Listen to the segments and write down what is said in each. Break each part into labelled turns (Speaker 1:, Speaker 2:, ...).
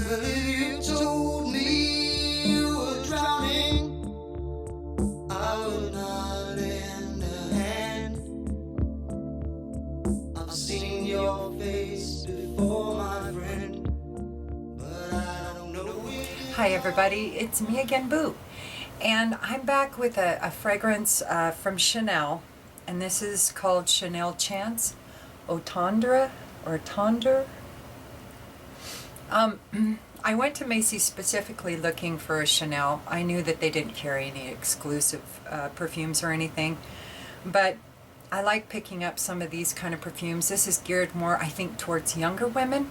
Speaker 1: Well, if you told me you were drowning, I would not lend a hand. I've seen your face before, my friend, but I don't know it.
Speaker 2: Hi everybody, it's me again, Boo. And I'm back with a fragrance from Chanel, and this is called Chanel Chance Eau Tendre, or Tendre. I went to Macy's specifically looking for a Chanel. I knew that they didn't carry any exclusive perfumes or anything, but I like picking up some of these kind of perfumes. This is geared more, I think, towards younger women,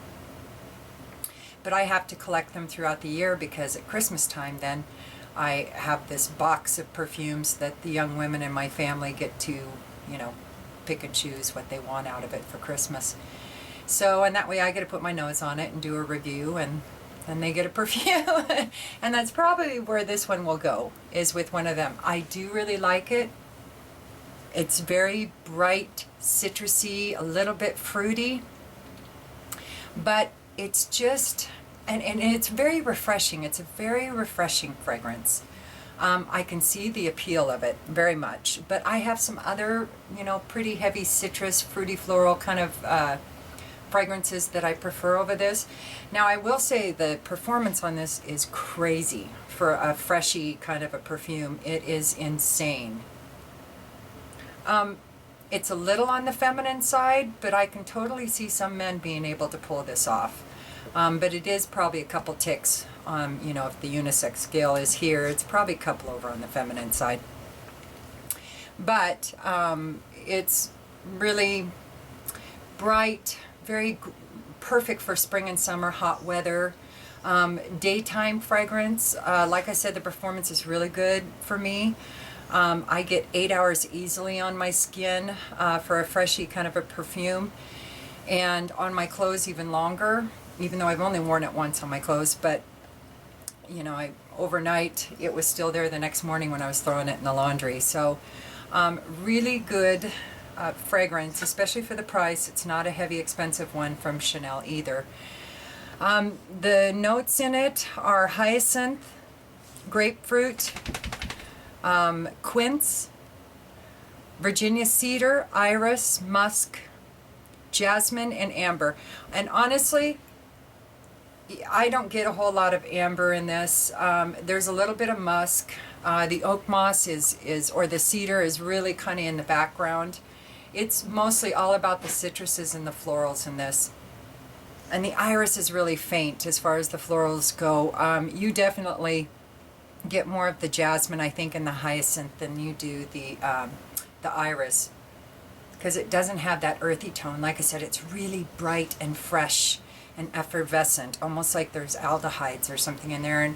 Speaker 2: but I have to collect them throughout the year because at Christmas time then I have this box of perfumes that the young women in my family get to, you know, pick and choose what they want out of it for Christmas. So, and that way I get to put my nose on it and do a review, and then they get a perfume. And that's probably where this one will go, is with one of them. I do really like it. It's very bright, citrusy, a little bit fruity, but it's just, and it's very refreshing. It's a very refreshing fragrance. I can see the appeal of it very much, but I have some other, you know, pretty heavy citrus, fruity floral kind of fragrances that I prefer over this. Now I will say the performance on this is crazy for a freshy kind of a perfume. It is insane. It's a little on the feminine side, but I can totally see some men being able to pull this off. But it is probably a couple ticks on, you know, if the unisex scale is here, it's probably a couple over on the feminine side. But it's really bright, very perfect for spring and summer, hot weather. Daytime fragrance, like I said, the performance is really good for me. I get 8 hours easily on my skin for a freshy kind of a perfume, and on my clothes even longer, even though I've only worn it once on my clothes. But you know, overnight it was still there the next morning when I was throwing it in the laundry. So really good fragrance, especially for the price. It's not a heavy expensive one from Chanel either. The notes in it are hyacinth, grapefruit, quince, Virginia cedar, iris, musk, jasmine, and amber. And honestly, I don't get a whole lot of amber in this. There's a little bit of musk. The oak moss is or the cedar is really kind of in the background. It's mostly all about the citruses and the florals in this. And the iris is really faint as far as the florals go. You definitely get more of the jasmine, I think, in the hyacinth than you do the iris, because it doesn't have that earthy tone. Like I said, it's really bright and fresh and effervescent, almost like there's aldehydes or something in there. And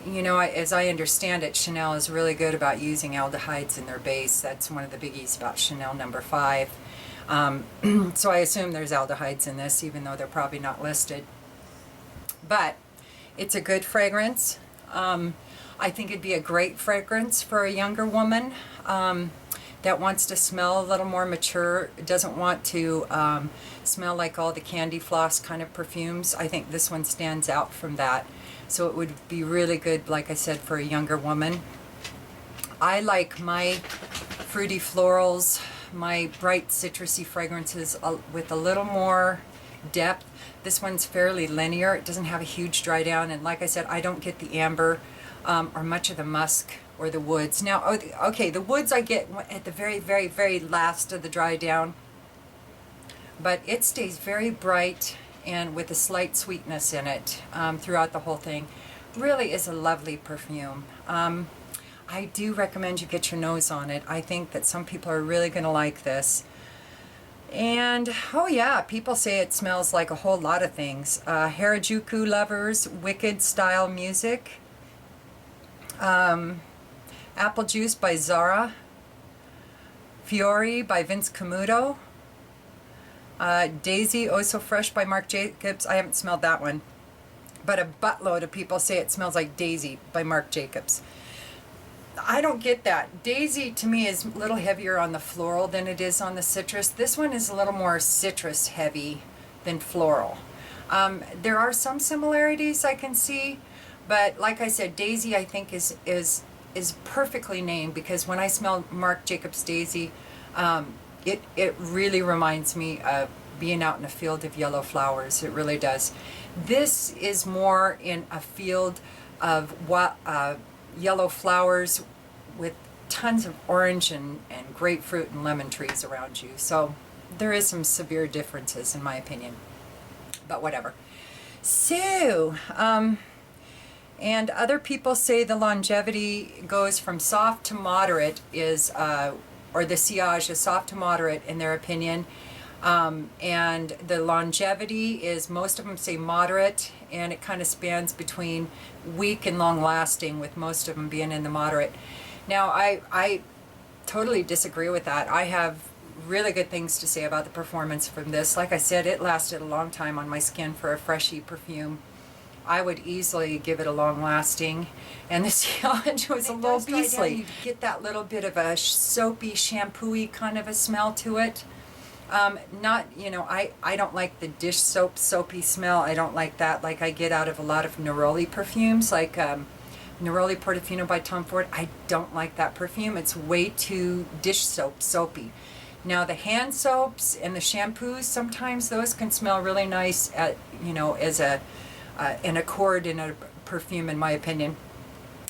Speaker 2: you know, as I understand it, Chanel is really good about using aldehydes in their base. That's one of the biggies about Chanel number 5. So I assume there's aldehydes in this, even though they're probably not listed. But it's a good fragrance. I think it'd be a great fragrance for a younger woman that wants to smell a little more mature, doesn't want to smell like all the candy floss kind of perfumes. I think this one stands out from that. So it would be really good, like I said, for a younger woman. I like my fruity florals, my bright citrusy fragrances with a little more depth. This one's fairly linear. It doesn't have a huge dry down, and like I said, I don't get the amber or much of the musk or the woods. Now, okay, the woods I get at the very, very, very last of the dry down, but it stays very bright and with a slight sweetness in it throughout the whole thing. Really is a lovely perfume. I do recommend you get your nose on it. I think that some people are really going to like this. And, oh yeah, people say it smells like a whole lot of things. Harajuku lovers, Wicked style music. Apple Juice by Zara. Fiori by Vince Camuto. Daisy, Oh So Fresh by Marc Jacobs. I haven't smelled that one. But a buttload of people say it smells like Daisy by Marc Jacobs. I don't get that. Daisy to me is a little heavier on the floral than it is on the citrus. This one is a little more citrus heavy than floral. There are some similarities I can see, but like I said, daisy I think is perfectly named, because when I smell Marc Jacobs daisy, it really reminds me of being out in a field of yellow flowers. It really does. This is more in a field of yellow flowers with tons of orange and grapefruit and lemon trees around you. So there is some severe differences in my opinion, but whatever. So, and other people say the longevity goes from soft to moderate or the sillage is soft to moderate in their opinion. And the longevity is, most of them say moderate, and it kind of spans between weak and long lasting, with most of them being in the moderate. Now, I totally disagree with that. I have really good things to say about the performance from this. Like I said, it lasted a long time on my skin for a freshy perfume. I would easily give it a long lasting, and the sillage was a little beastly. You get that little bit of a soapy, shampoo-y kind of a smell to it. Not, I don't like the dish soap soapy smell. I don't like that like I get out of a lot of Neroli perfumes, like Neroli Portofino by Tom Ford. I don't like that perfume. It's way too dish soap soapy. Now the hand soaps and the shampoos, sometimes those can smell really nice as an accord in a perfume, in my opinion.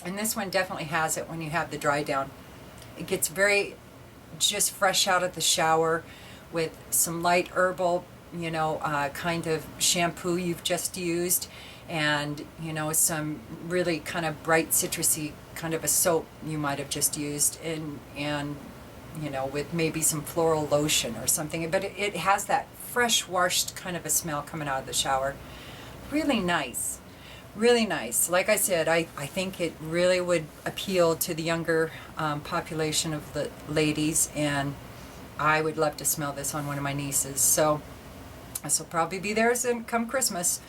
Speaker 2: And this one definitely has it when you have the dry down. It gets very just fresh out of the shower, with some light herbal, kind of shampoo you've just used, and, some really kind of bright citrusy kind of a soap you might have just used, and with maybe some floral lotion or something. But it has that fresh washed kind of a smell coming out of the shower. Really nice. Really nice. Like I said, I think it really would appeal to the younger population of the ladies, and I would love to smell this on one of my nieces. So this will probably be theirs come Christmas.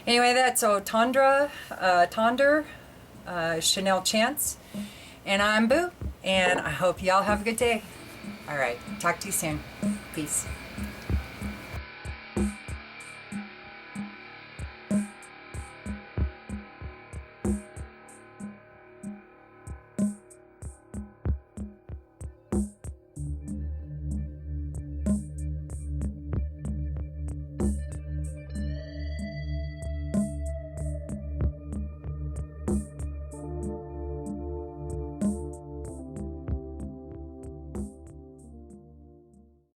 Speaker 2: Anyway, that's Eau Tendre, Chanel Chance. And I'm Boo, and I hope y'all have a good day. All right, talk to you soon. Peace.